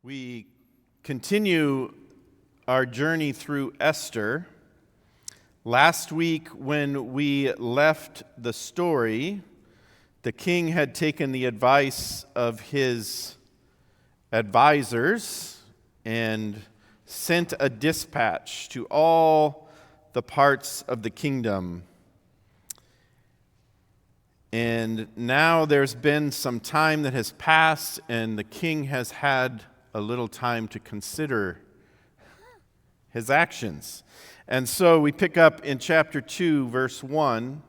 We continue our journey through Esther. Last week, when we left the story, the king had taken the advice of his advisors and sent a dispatch to all the parts of the kingdom. And now there's been some time that has passed, and the king has had a little time to consider his actions. And so we pick up in chapter 2, verse 1.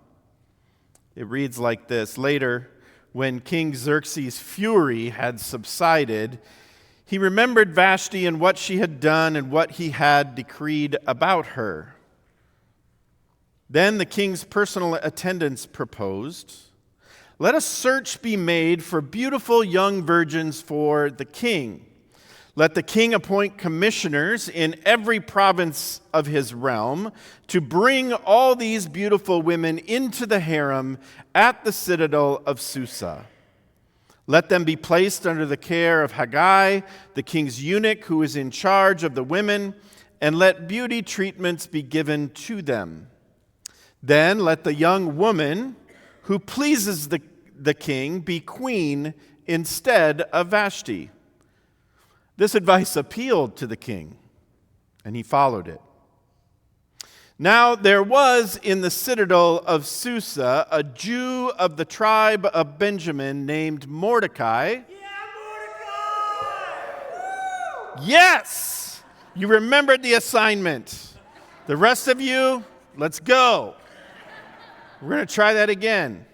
It reads like this: Later, when King Xerxes' fury had subsided, he remembered Vashti and what she had done and what he had decreed about her. Then the king's personal attendants proposed, "Let a search be made for beautiful young virgins for the king. Let the king appoint commissioners in every province of his realm to bring all these beautiful women into the harem at the citadel of Susa. Let them be placed under the care of Haggai, the king's eunuch, who is in charge of the women, and let beauty treatments be given to them. Then let the young woman who pleases the king be queen instead of Vashti." This advice appealed to the king, and he followed it. Now there was in the citadel of Susa a Jew of the tribe of Benjamin named Mordecai. Yes! You remembered the assignment. The rest of you, let's go. We're going to try that again.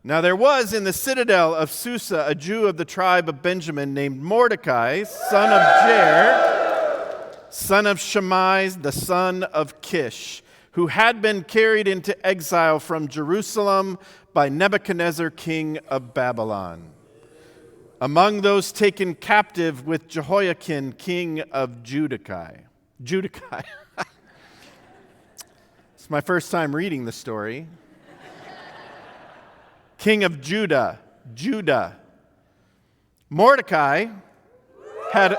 Now there was in the citadel of Susa a Jew of the tribe of Benjamin named Mordecai, son of Jair, son of Shammai, the son of Kish, who had been carried into exile from Jerusalem by Nebuchadnezzar, king of Babylon. Among those taken captive with Jehoiakim, king of Judah. It's my first time reading the story. King of Judah. Mordecai had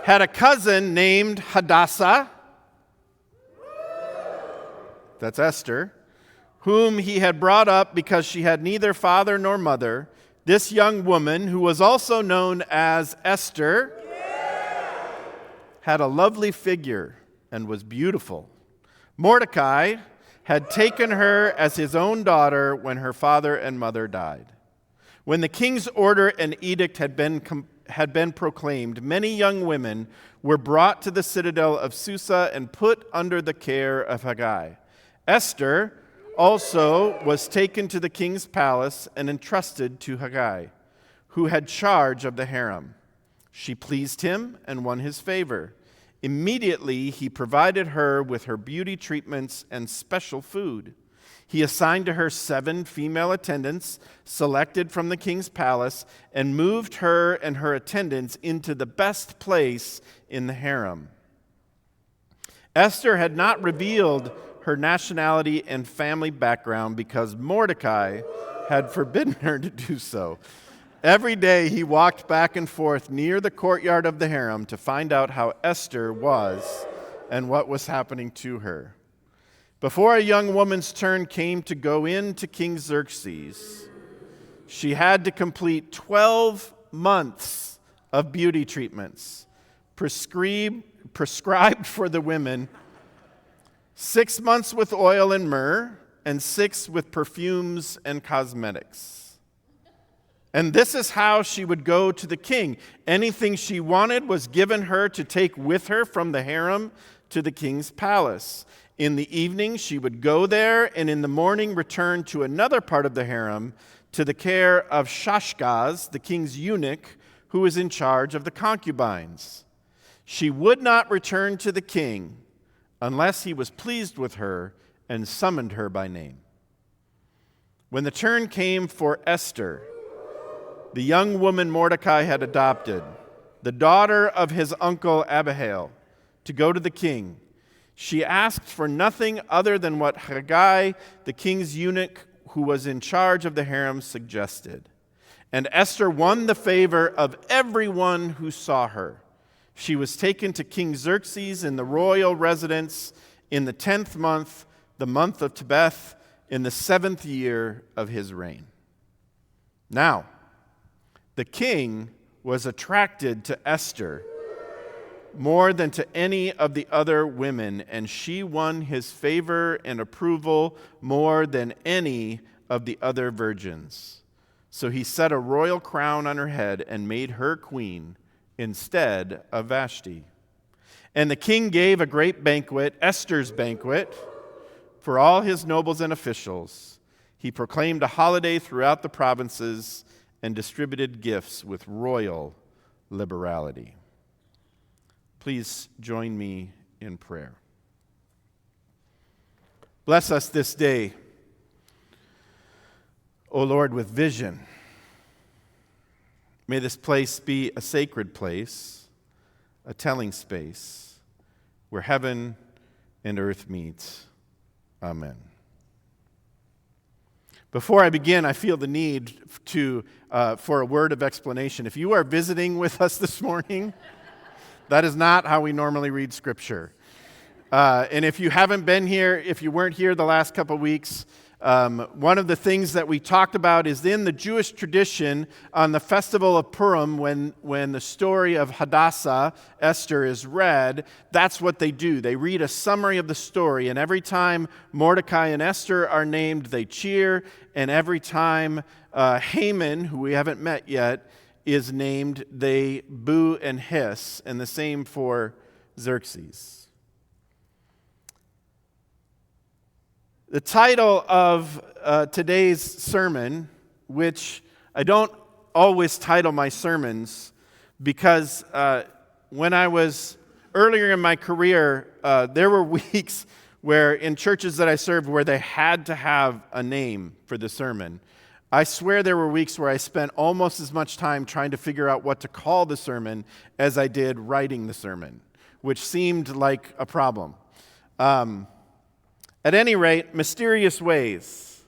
a cousin named Hadassah, that's Esther, whom he had brought up because she had neither father nor mother. This young woman, who was also known as Esther, had a lovely figure and was beautiful. Mordecai had taken her as his own daughter when her father and mother died. When the king's order and edict had been proclaimed, many young women were brought to the citadel of Susa and put under the care of Haggai. Esther also was taken to the king's palace and entrusted to Haggai, who had charge of the harem. She pleased him and won his favor. Immediately, he provided her with her beauty treatments and special food. He assigned to her 7 female attendants selected from the king's palace and moved her and her attendants into the best place in the harem. Esther had not revealed her nationality and family background because Mordecai had forbidden her to do so. Every day he walked back and forth near the courtyard of the harem to find out how Esther was and what was happening to her. Before a young woman's turn came to go in to King Xerxes, she had to complete 12 months of beauty treatments prescribed for the women, 6 months with oil and myrrh, and 6 with perfumes and cosmetics. And this is how she would go to the king. Anything she wanted was given her to take with her from the harem to the king's palace. In the evening, she would go there, and in the morning return to another part of the harem to the care of Shashgaz, the king's eunuch, who was in charge of the concubines. She would not return to the king unless he was pleased with her and summoned her by name. When the turn came for Esther, the young woman Mordecai had adopted, the daughter of his uncle Abihail, to go to the king, she asked for nothing other than what Haggai, the king's eunuch who was in charge of the harem, suggested. And Esther won the favor of everyone who saw her. She was taken to King Xerxes in the royal residence in the 10th month, the month of Tebeth, in the 7th year of his reign. Now, the king was attracted to Esther more than to any of the other women, and she won his favor and approval more than any of the other virgins. So he set a royal crown on her head and made her queen instead of Vashti. And the king gave a great banquet, Esther's banquet, for all his nobles and officials. He proclaimed a holiday throughout the provinces and distributed gifts with royal liberality. Please join me in prayer. Bless us this day, O Lord, with vision. May this place be a sacred place, a telling space, where heaven and earth meet. Amen. Before I begin, I feel the need for a word of explanation. If you are visiting with us this morning, that is not how we normally read Scripture. And if you haven't been here, if you weren't here the last couple weeks, one of the things that we talked about is in the Jewish tradition on the festival of Purim, when the story of Hadassah, Esther, is read, that's what they do. They read a summary of the story, and every time Mordecai and Esther are named, they cheer, and every time Haman, who we haven't met yet, is named, they boo and hiss, and the same for Xerxes. The title of today's sermon, which I don't always title my sermons, because when I was earlier in my career, there were weeks where in churches that I served where they had to have a name for the sermon. I swear there were weeks where I spent almost as much time trying to figure out what to call the sermon as I did writing the sermon, which seemed like a problem. At any rate, mysterious ways.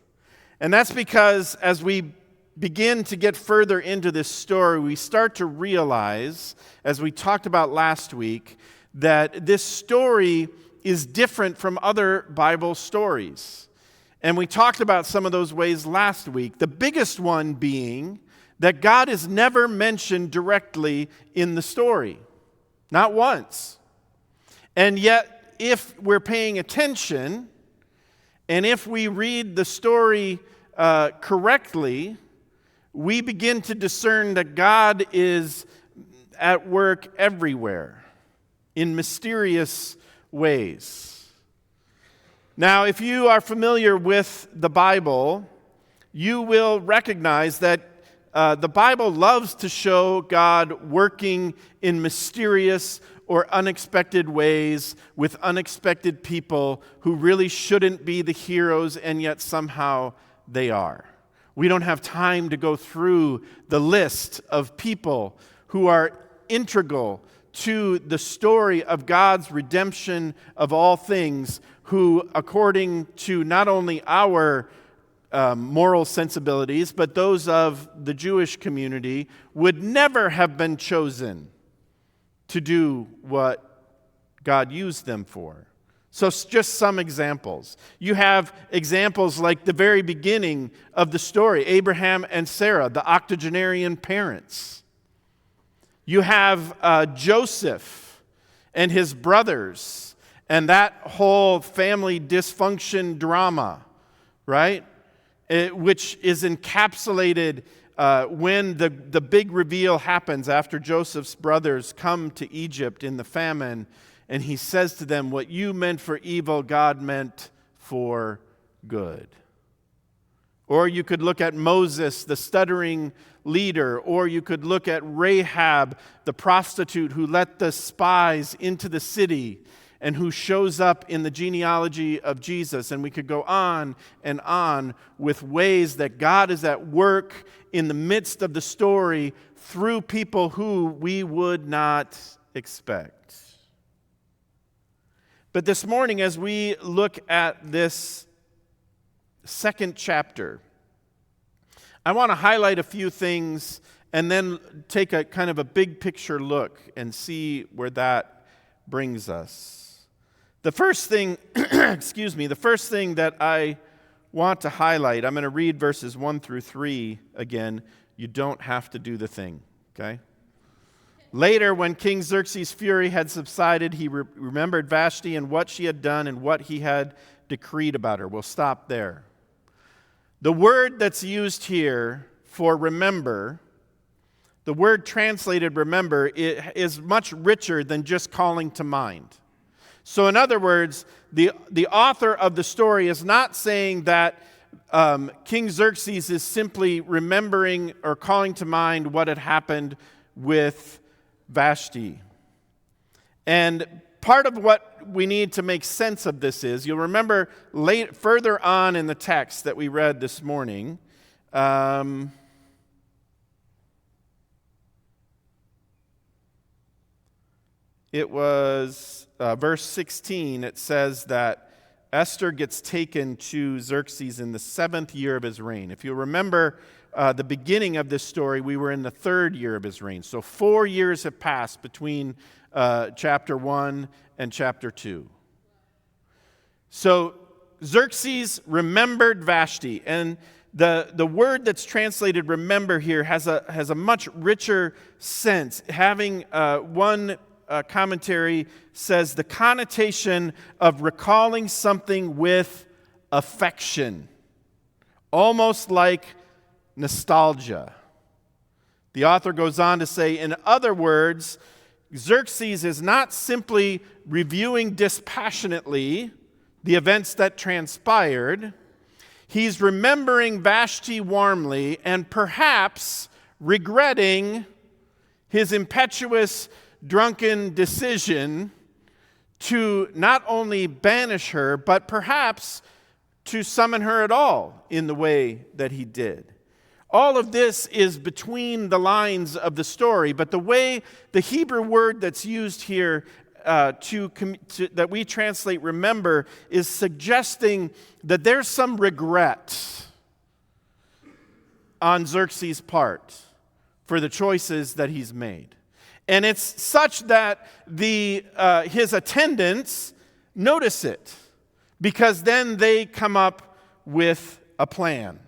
And that's because as we begin to get further into this story, we start to realize, as we talked about last week, that this story is different from other Bible stories. And we talked about some of those ways last week. The biggest one being that God is never mentioned directly in the story. Not once. And yet, if we're paying attention, and if we read the story correctly, we begin to discern that God is at work everywhere in mysterious ways. Now, if you are familiar with the Bible, you will recognize that the Bible loves to show God working in mysterious or unexpected ways with unexpected people who really shouldn't be the heroes, and yet somehow they are. We don't have time to go through the list of people who are integral to the story of God's redemption of all things, who, according to not only our moral sensibilities, but those of the Jewish community, would never have been chosen to do what God used them for. So just some examples. You have examples like the very beginning of the story, Abraham and Sarah, the octogenarian parents. You have Joseph and his brothers and that whole family dysfunction drama, right? Which is encapsulated when the big reveal happens after Joseph's brothers come to Egypt in the famine, and he says to them, "What you meant for evil, God meant for good." Or you could look at Moses, the stuttering leader, or you could look at Rahab, the prostitute who let the spies into the city and who shows up in the genealogy of Jesus. And we could go on and on with ways that God is at work in the midst of the story through people who we would not expect. But this morning, as we look at this second chapter, I want to highlight a few things and then take a kind of a big picture look and see where that brings us. The first thing, the first thing that I want to highlight, I'm going to read verses 1 through 3 again. You don't have to do the thing, okay? Later, when King Xerxes' fury had subsided, he remembered Vashti and what she had done and what he had decreed about her. We'll stop there. The word that's used here for remember, the word translated remember, is much richer than just calling to mind. So in other words, the author of the story is not saying that King Xerxes is simply remembering or calling to mind what had happened with Vashti. And part of what we need to make sense of this is, you'll remember further on in the text that we read this morning, it was verse 16, it says that Esther gets taken to Xerxes in the 7th year of his reign. If you remember the beginning of this story, we were in the 3rd year of his reign. So 4 years have passed between chapter 1 and chapter 2. So Xerxes remembered Vashti, and the word that's translated remember here has a much richer sense. Having one commentary says the connotation of recalling something with affection, almost like nostalgia. The author goes on to say, in other words, Xerxes is not simply reviewing dispassionately the events that transpired. He's remembering Vashti warmly and perhaps regretting his impetuous, drunken decision to not only banish her, but perhaps to summon her at all in the way that he did. All of this is between the lines of the story, but the way the Hebrew word that's used here that we translate remember is suggesting that there's some regret on Xerxes' part for the choices that he's made. And it's such that his attendants notice it, because then they come up with a plan.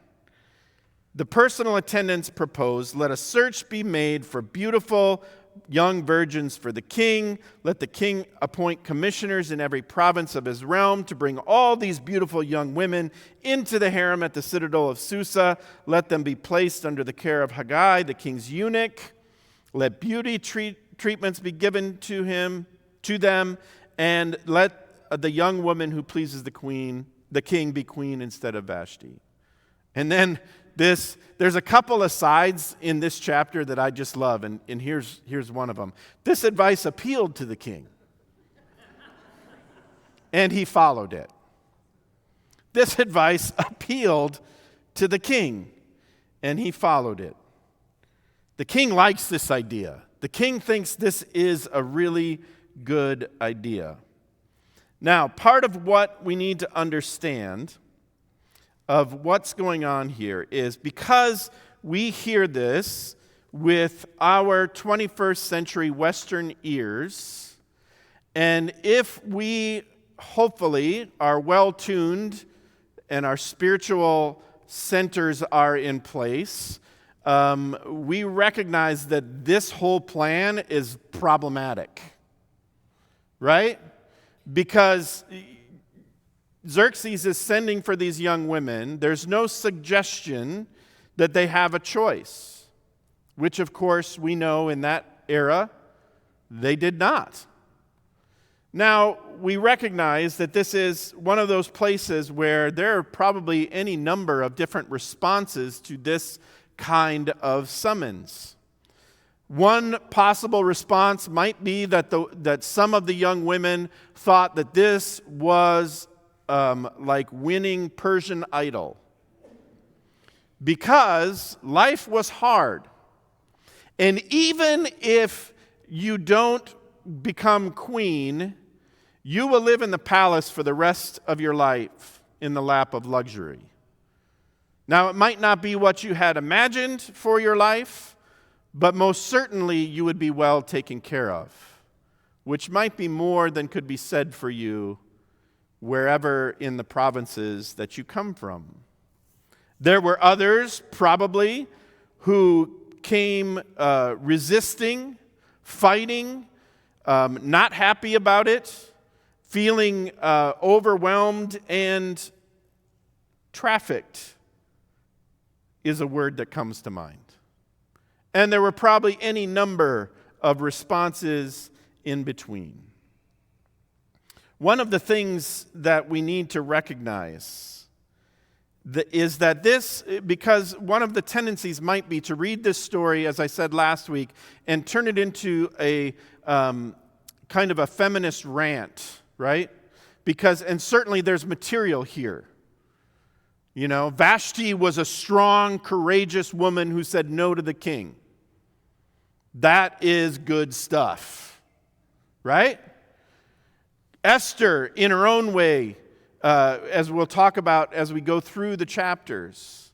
The personal attendants propose, let a search be made for beautiful young virgins for the king. Let the king appoint commissioners in every province of his realm to bring all these beautiful young women into the harem at the citadel of Susa. Let them be placed under the care of Haggai, the king's eunuch. Let beauty treatments be given to them, and let the young woman who pleases the king be queen instead of Vashti. And then there's a couple of sides in this chapter that I just love, and here's one of them. This advice appealed to the king, and he followed it. This advice appealed to the king, and he followed it. The king likes this idea. The king thinks this is a really good idea. Now, part of what we need to understand of what's going on here is because we hear this with our 21st century Western ears, and if we hopefully are well tuned and our spiritual centers are in place, we recognize that this whole plan is problematic, right? Because Xerxes is sending for these young women. There's no suggestion that they have a choice, which of course we know in that era they did not. Now, we recognize that this is one of those places where there are probably any number of different responses to this kind of summons. One possible response might be that some of the young women thought that this was like winning Persian Idol, because life was hard. And even if you don't become queen, you will live in the palace for the rest of your life in the lap of luxury. Now, it might not be what you had imagined for your life, but most certainly you would be well taken care of, which might be more than could be said for you wherever in the provinces that you come from. There were others, probably, who came resisting, fighting, not happy about it, feeling overwhelmed and trafficked is a word that comes to mind. And there were probably any number of responses in between. One of the things that we need to recognize is that this, because one of the tendencies might be to read this story, as I said last week, and turn it into a kind of a feminist rant, right? And certainly there's material here. You know, Vashti was a strong, courageous woman who said no to the king. That is good stuff, right? Esther, in her own way, as we'll talk about as we go through the chapters,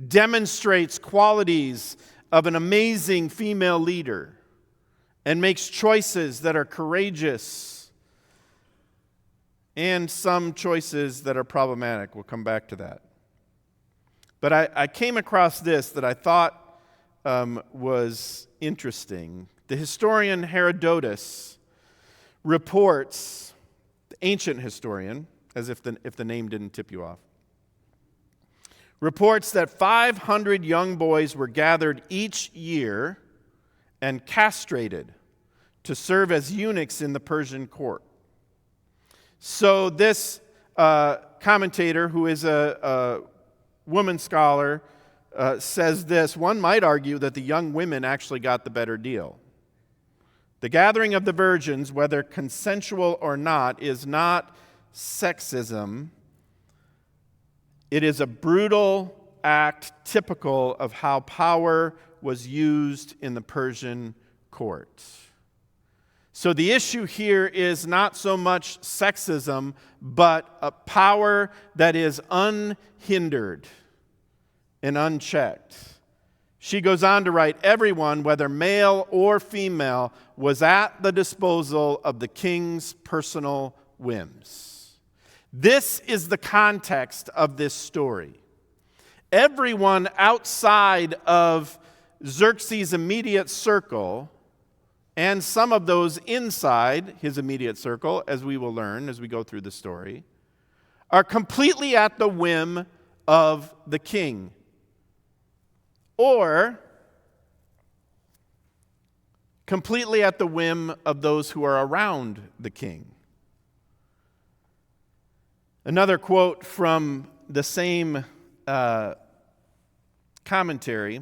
demonstrates qualities of an amazing female leader and makes choices that are courageous and some choices that are problematic. We'll come back to that. But I came across this that I thought was interesting. The historian Herodotus reports, the ancient historian, as if the name didn't tip you off, reports that 500 young boys were gathered each year and castrated to serve as eunuchs in the Persian court. So this commentator, who is a woman scholar, says this: one might argue that the young women actually got the better deal. The gathering of the virgins, whether consensual or not, is not sexism. It is a brutal act typical of how power was used in the Persian court. So the issue here is not so much sexism, but a power that is unhindered and unchecked. She goes on to write, everyone, whether male or female, was at the disposal of the king's personal whims. This is the context of this story. Everyone outside of Xerxes' immediate circle, and some of those inside his immediate circle, as we will learn as we go through the story, are completely at the whim of the king. Or completely at the whim of those who are around the king. Another quote from the same commentary,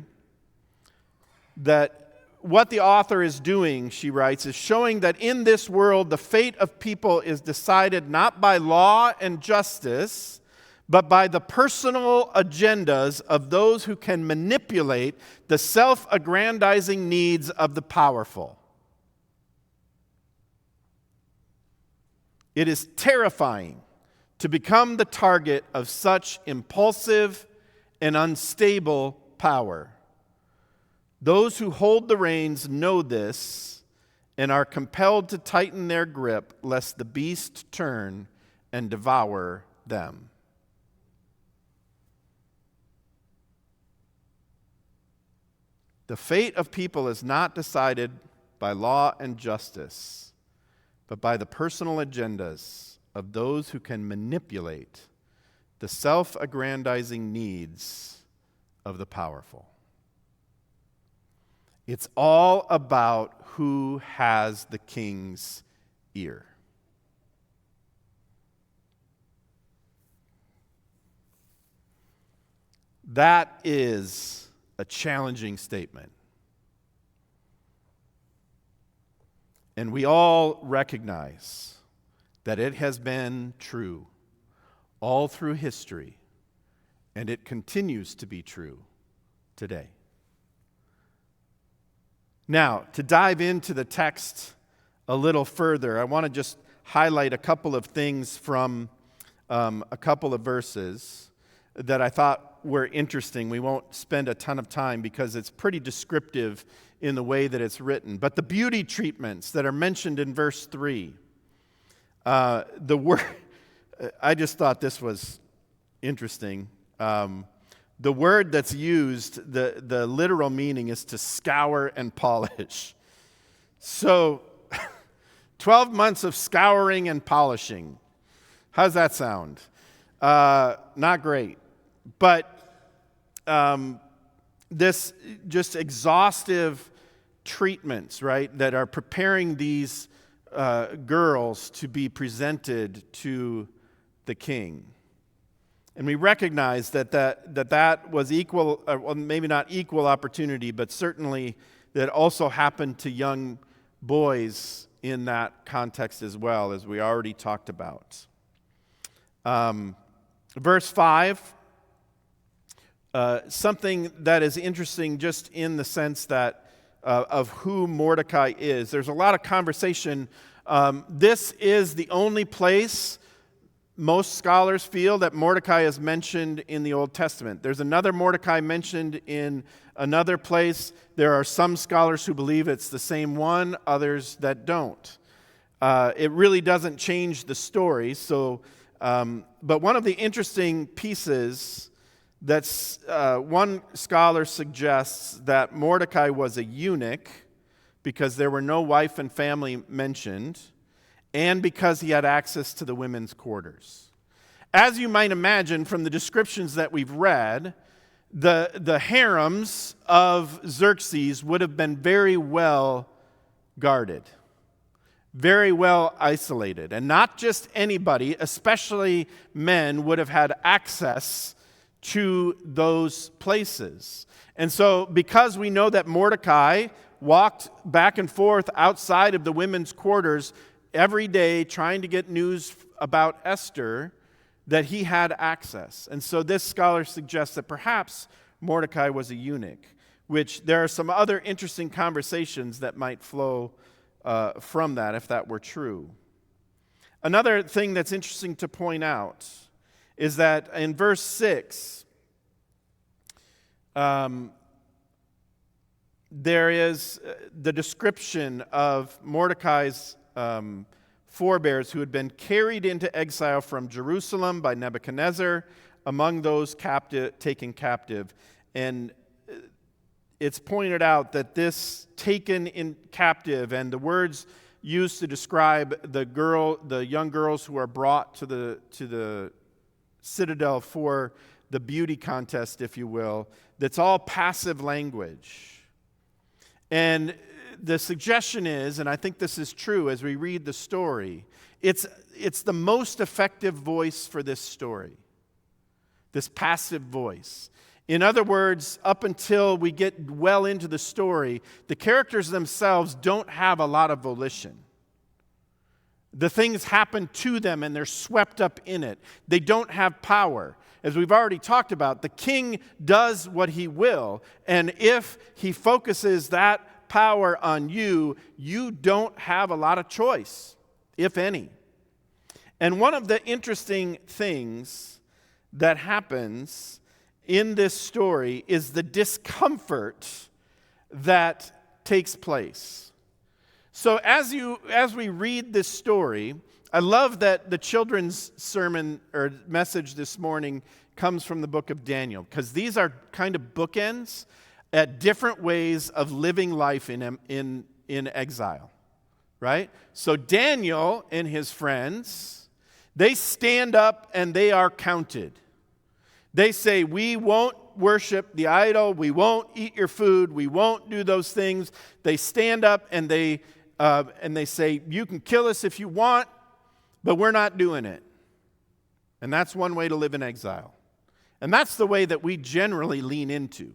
that what the author is doing, she writes, is showing that in this world the fate of people is decided not by law and justice, but by the personal agendas of those who can manipulate the self-aggrandizing needs of the powerful. It is terrifying to become the target of such impulsive and unstable power. Those who hold the reins know this and are compelled to tighten their grip lest the beast turn and devour them. The fate of people is not decided by law and justice, but by the personal agendas of those who can manipulate the self-aggrandizing needs of the powerful. It's all about who has the king's ear. That is a challenging statement. And we all recognize that it has been true all through history, and it continues to be true today. Now, to dive into the text a little further, I want to just highlight a couple of things from a couple of verses that I thought were interesting. We won't spend a ton of time because it's pretty descriptive in the way that it's written. But the beauty treatments that are mentioned in verse 3, the word, I just thought this was interesting. The word that's used, the literal meaning is to scour and polish. So 12 months of scouring and polishing. How's that sound? Not great. But this just exhaustive treatments, right, that are preparing these girls to be presented to the king. And we recognize that was equal, well, maybe not equal opportunity, but certainly that also happened to young boys in that context as well, as we already talked about. Verse 5, something that is interesting just in the sense that of who Mordecai is. There's a lot of conversation. This is the only place most scholars feel that Mordecai is mentioned in the Old Testament. There's another Mordecai mentioned in another place. There are some scholars who believe it's the same one, others that don't. It really doesn't change the story. So, but one of the interesting pieces that's one scholar suggests that Mordecai was a eunuch because there were no wife and family mentioned, and because he had access to the women's quarters. As you might imagine from the descriptions that we've read, the harems of Xerxes would have been very well guarded, very well isolated. And not just anybody, especially men, would have had access to those places. And so because we know that Mordecai walked back and forth outside of the women's quarters every day trying to get news about Esther, that he had access. And so this scholar suggests that perhaps Mordecai was a eunuch, which there are some other interesting conversations that might flow from that if that were true. Another thing that's interesting to point out is that in verse 6, there is the description of Mordecai's forebears who had been carried into exile from Jerusalem by Nebuchadnezzar, among those taken captive. And it's pointed out that this taken in captive and the words used to describe the young girls who are brought to the citadel for the beauty contest, if you will, that's all passive language. And the suggestion is, and I think this is true as we read the story, it's the most effective voice for this story, this passive voice. In other words, up until we get well into the story, the characters themselves don't have a lot of volition. The things happen to them and they're swept up in it. They don't have power. As we've already talked about, the king does what he will, and if he focuses that power on you, you don't have a lot of choice, if any. And one of the interesting things that happens in this story is the discomfort that takes place. So as we read this story, I love that the children's sermon or message this morning comes from the book of Daniel, because these are kind of bookends at different ways of living life in exile, right? So Daniel and his friends, they stand up and they are counted. They say, we won't worship the idol, we won't eat your food, we won't do those things. They stand up and they say, you can kill us if you want, but we're not doing it. And that's one way to live in exile. And that's the way that we generally lean into.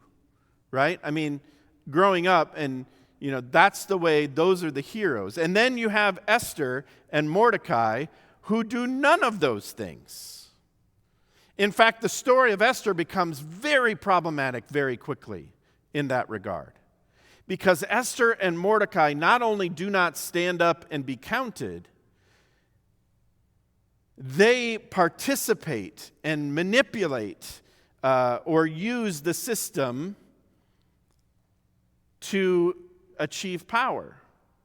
Right? I mean, growing up, and, that's the way, those are the heroes. And then you have Esther and Mordecai who do none of those things. In fact, the story of Esther becomes very problematic very quickly in that regard. Because Esther and Mordecai not only do not stand up and be counted, they participate and manipulate or use the system to achieve power,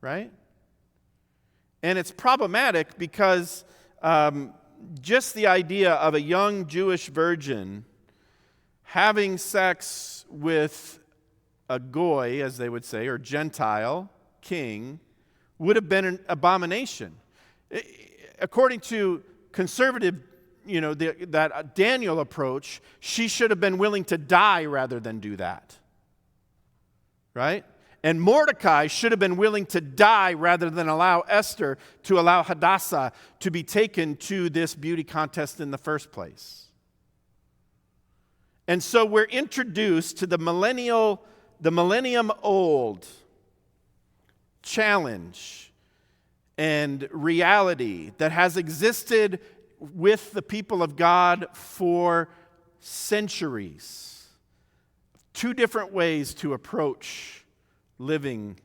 right? And it's problematic because just the idea of a young Jewish virgin having sex with a goy, as they would say, or Gentile king, would have been an abomination. According to conservative, that Daniel approach, she should have been willing to die rather than do that. Right? And Mordecai should have been willing to die rather than allow Esther to allow Hadassah to be taken to this beauty contest in the first place. And so we're introduced to the millennium-old challenge and reality that has existed with the people of God for centuries. Two different ways to approach living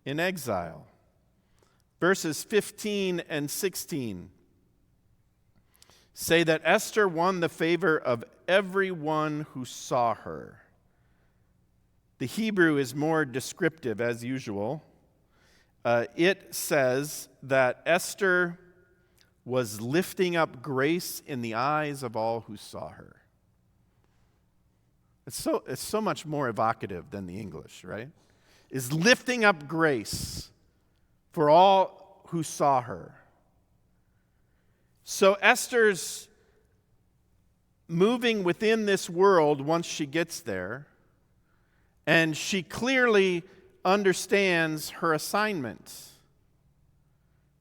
in exile. Verses 15 and 16 say that Esther won the favor of everyone who saw her. The Hebrew is more descriptive, as usual. It says that Esther was lifting up grace in the eyes of all who saw her. It's so much more evocative than the English, right? Is lifting up grace for all who saw her. So Esther's moving within this world once she gets there, and she clearly understands her assignment.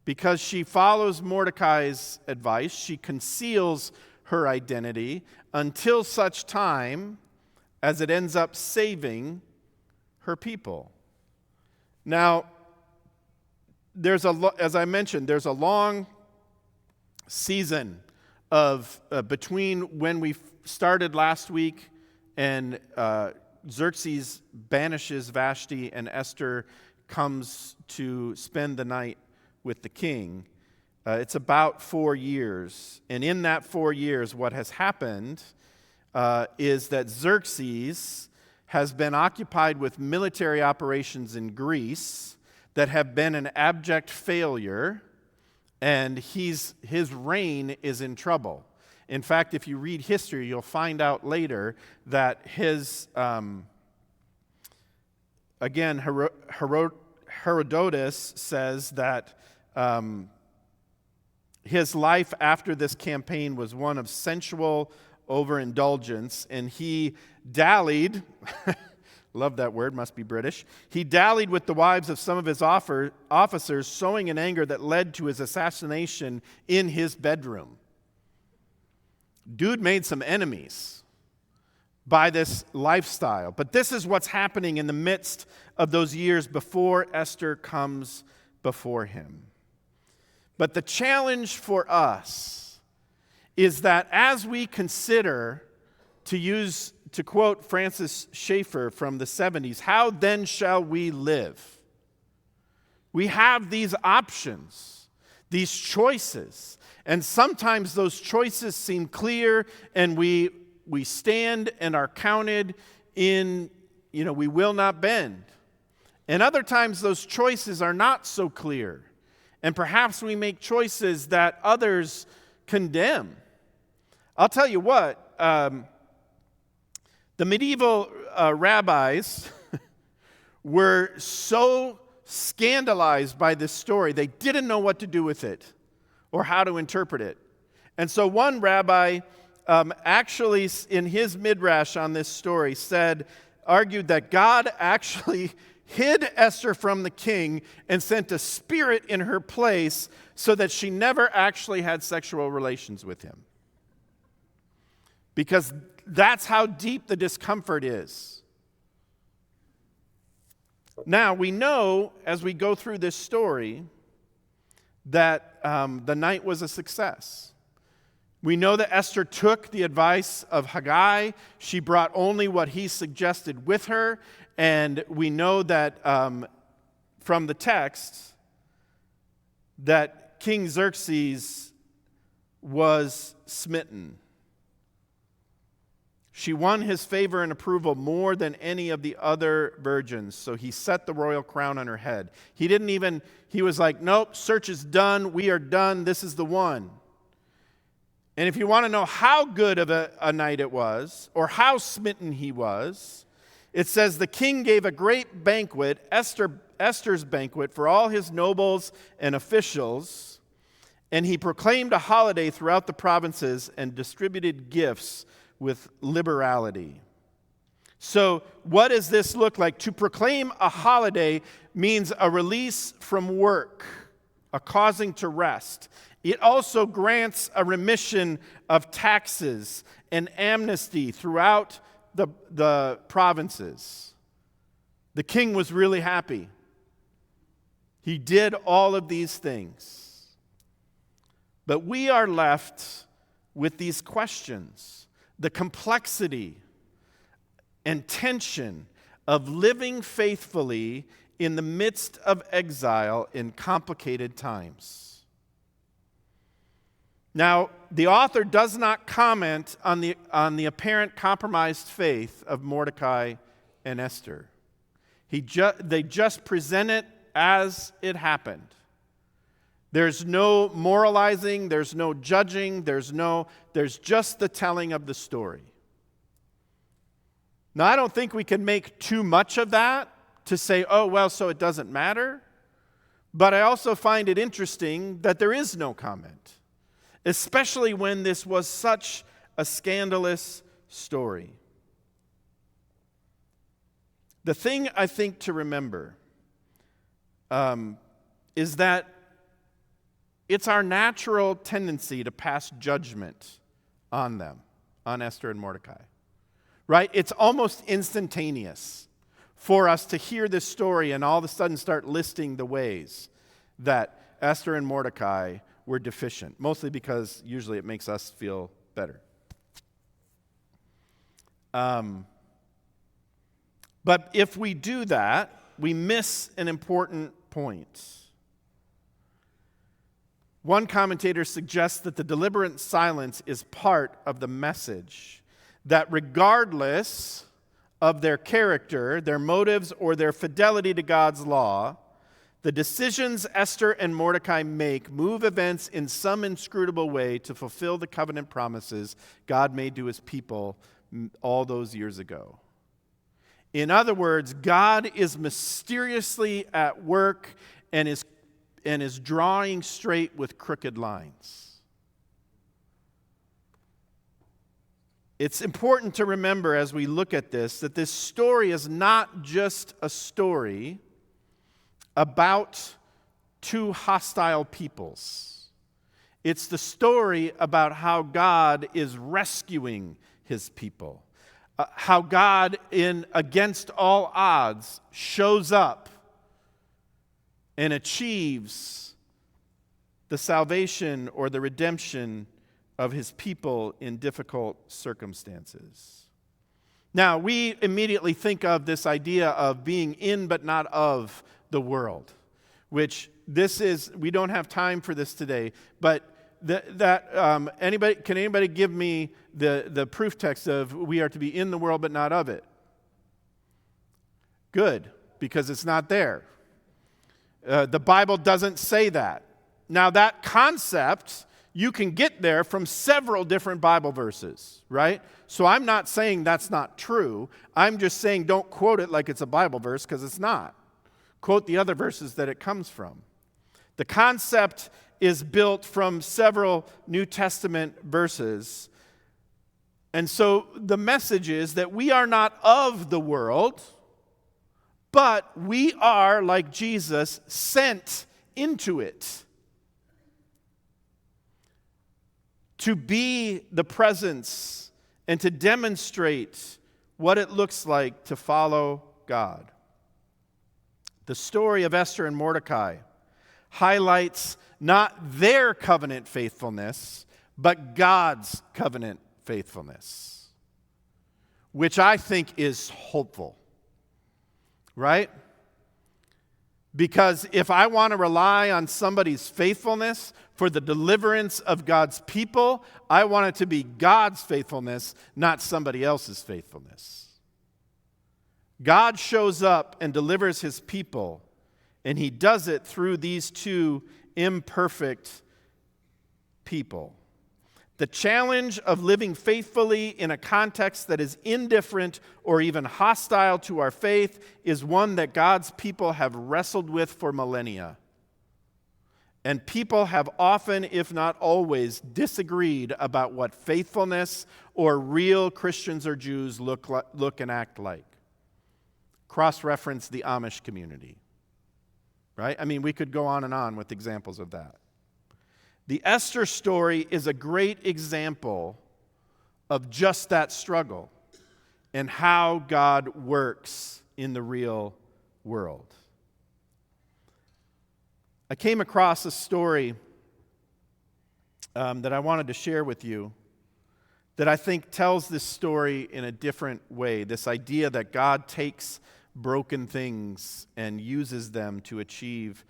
Because she follows Mordecai's advice, she conceals her identity until such time as it ends up saving her people. Now, as I mentioned, there's a long season of between when we started last week and Xerxes banishes Vashti and Esther comes to spend the night with the king. It's about 4 years. And in that 4 years, what has happened is that Xerxes has been occupied with military operations in Greece that have been an abject failure, and his reign is in trouble. In fact, if you read history, you'll find out later that his, Herodotus says that his life after this campaign was one of sensual overindulgence, and he dallied, love that word, must be British, he dallied with the wives of some of his officers, sowing an anger that led to his assassination in his bedroom. Dude made some enemies by this lifestyle. But this is what's happening in the midst of those years before Esther comes before him. But the challenge for us is that as we consider, to quote Francis Schaeffer from the 70s, how then shall we live? We have these options, these choices. And sometimes those choices seem clear, and we stand and are counted in, we will not bend. And other times those choices are not so clear. And perhaps we make choices that others condemn. I'll tell you what, the medieval rabbis were so scandalized by this story, they didn't know what to do with it or how to interpret it. And so one rabbi actually, in his midrash on this story, argued that God actually hid Esther from the king and sent a spirit in her place so that she never actually had sexual relations with him. Because that's how deep the discomfort is. Now, we know as we go through this story that the night was a success. We know that Esther took the advice of Haggai. She brought only what he suggested with her. And we know that from the text that King Xerxes was smitten. She won his favor and approval more than any of the other virgins, so he set the royal crown on her head. He was like, nope, search is done, we are done, this is the one. And if you want to know how good of a night it was, or how smitten he was, it says the king gave a great banquet, Esther's banquet, for all his nobles and officials, and he proclaimed a holiday throughout the provinces and distributed gifts with liberality. So what does this look like? To proclaim a holiday means a release from work, a causing to rest. It also grants a remission of taxes and amnesty throughout the provinces. The king was really happy. He did all of these things. But we are left with these questions. The complexity and tension of living faithfully in the midst of exile in complicated times. Now, the author does not comment on the apparent compromised faith of Mordecai and Esther. They just present it as it happened. There's no moralizing, there's no judging, there's just the telling of the story. Now, I don't think we can make too much of that to say, oh, well, so it doesn't matter. But I also find it interesting that there is no comment, especially when this was such a scandalous story. The thing I think to remember is that it's our natural tendency to pass judgment on them, on Esther and Mordecai. Right? It's almost instantaneous for us to hear this story and all of a sudden start listing the ways that Esther and Mordecai were deficient, mostly because usually it makes us feel better. But if we do that, we miss an important point. One commentator suggests that the deliberate silence is part of the message, that regardless of their character, their motives, or their fidelity to God's law, the decisions Esther and Mordecai make move events in some inscrutable way to fulfill the covenant promises God made to his people all those years ago. In other words, God is mysteriously at work and is drawing straight with crooked lines. It's important to remember as we look at this that this story is not just a story about two hostile peoples. It's the story about how God is rescuing his people. How God, against all odds, shows up and achieves the salvation or the redemption of his people in difficult circumstances. Now, we immediately think of this idea of being in but not of the world, which we don't have time for this today, but can anybody give me the proof text of we are to be in the world but not of it? Good, because it's not there. The Bible doesn't say that. Now, that concept, you can get there from several different Bible verses, right? So I'm not saying that's not true. I'm just saying don't quote it like it's a Bible verse, because it's not. Quote the other verses that it comes from. The concept is built from several New Testament verses. And so the message is that we are not of the world, but we are, like Jesus, sent into it to be the presence and to demonstrate what it looks like to follow God. The story of Esther and Mordecai highlights not their covenant faithfulness, but God's covenant faithfulness, which I think is hopeful, right? Because if I want to rely on somebody's faithfulness for the deliverance of God's people. I want it to be God's faithfulness, not somebody else's faithfulness. God shows up and delivers his people, and he does it through these two imperfect people. The challenge of living faithfully in a context that is indifferent or even hostile to our faith is one that God's people have wrestled with for millennia. And people have often, if not always, disagreed about what faithfulness or real Christians or Jews look and act like. Cross-reference the Amish community, right? I mean, we could go on and on with examples of that. The Esther story is a great example of just that struggle and how God works in the real world. I came across a story that I wanted to share with you that I think tells this story in a different way. This idea that God takes broken things and uses them to achieve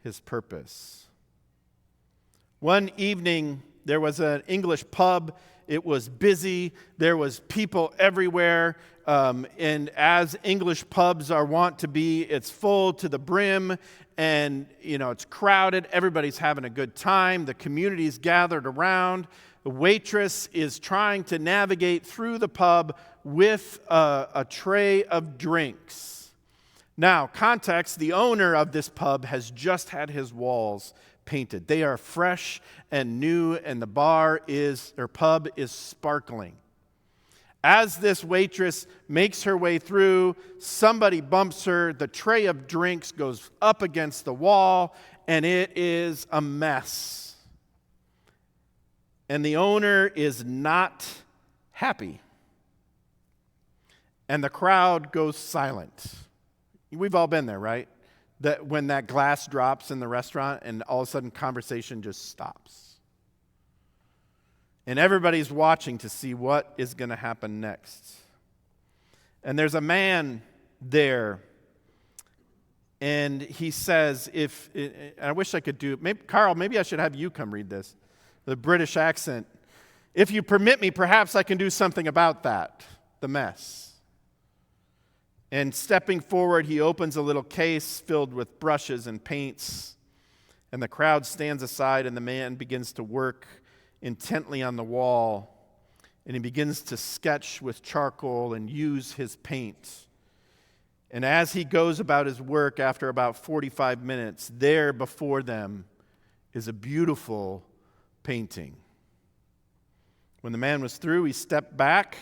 his purpose. One evening, there was an English pub. It was busy. There was people everywhere. And as English pubs are wont to be, it's full to the brim. And, it's crowded. Everybody's having a good time. The community's gathered around. The waitress is trying to navigate through the pub with a tray of drinks. Now, context, the owner of this pub has just had his walls painted. They are fresh and new, and the pub is sparkling. As this waitress makes her way through, somebody bumps her, the tray of drinks goes up against the wall, and it is a mess. And the owner is not happy. And the crowd goes silent. We've all been there, right? That when that glass drops in the restaurant and all of a sudden conversation just stops. And everybody's watching to see what is going to happen next. And there's a man there, and he says, I wish I could do, Carl, maybe I should have you come read this. The British accent. If you permit me, perhaps I can do something about that, the mess. And stepping forward, he opens a little case filled with brushes and paints. And the crowd stands aside, and the man begins to work intently on the wall. And he begins to sketch with charcoal and use his paint. And as he goes about his work, after about 45 minutes, there before them is a beautiful painting. When the man was through, he stepped back.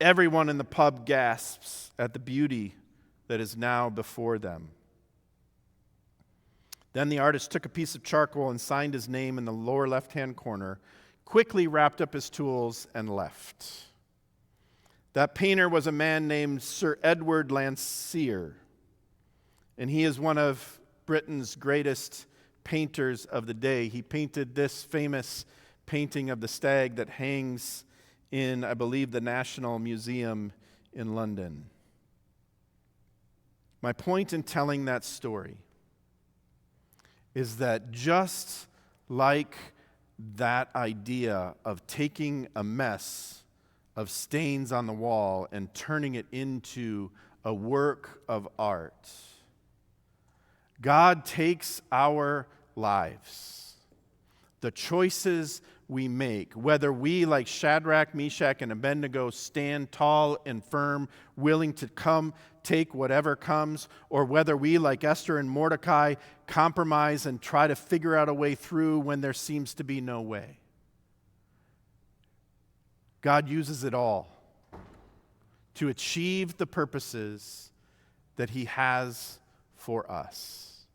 Everyone in the pub gasps at the beauty that is now before them. Then the artist took a piece of charcoal and signed his name in the lower left-hand corner, quickly wrapped up his tools, and left. That painter was a man named Sir Edward Landseer, and he is one of Britain's greatest painters of the day. He painted this famous painting of the stag that hangs in, I believe, the National Museum in London. My point in telling that story is that just like that idea of taking a mess of stains on the wall and turning it into a work of art, God takes our lives, the choices we make, whether we, like Shadrach, Meshach, and Abednego, stand tall and firm, willing to take whatever comes, or whether we, like Esther and Mordecai, compromise and try to figure out a way through when there seems to be no way. God uses it all to achieve the purposes that he has for us.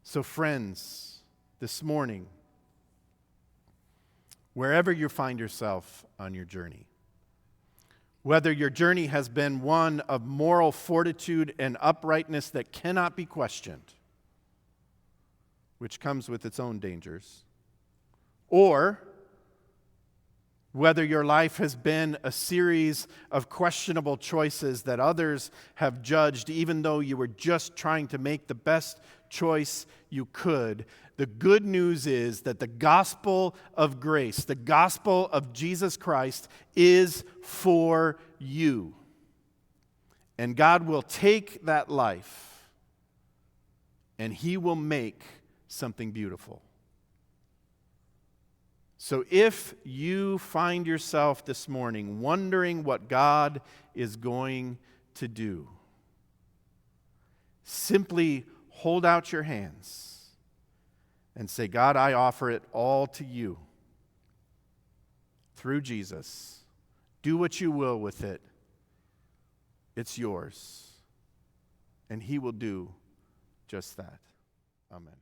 So, friends, this morning, wherever you find yourself on your journey, whether your journey has been one of moral fortitude and uprightness that cannot be questioned, which comes with its own dangers, or Whether your life has been a series of questionable choices that others have judged, even though you were just trying to make the best choice you could, the good news is that the gospel of grace, the gospel of Jesus Christ, is for you. And God will take that life and He will make something beautiful. So if you find yourself this morning wondering what God is going to do, simply hold out your hands and say, God, I offer it all to you through Jesus. Do what you will with it. It's yours. And He will do just that. Amen.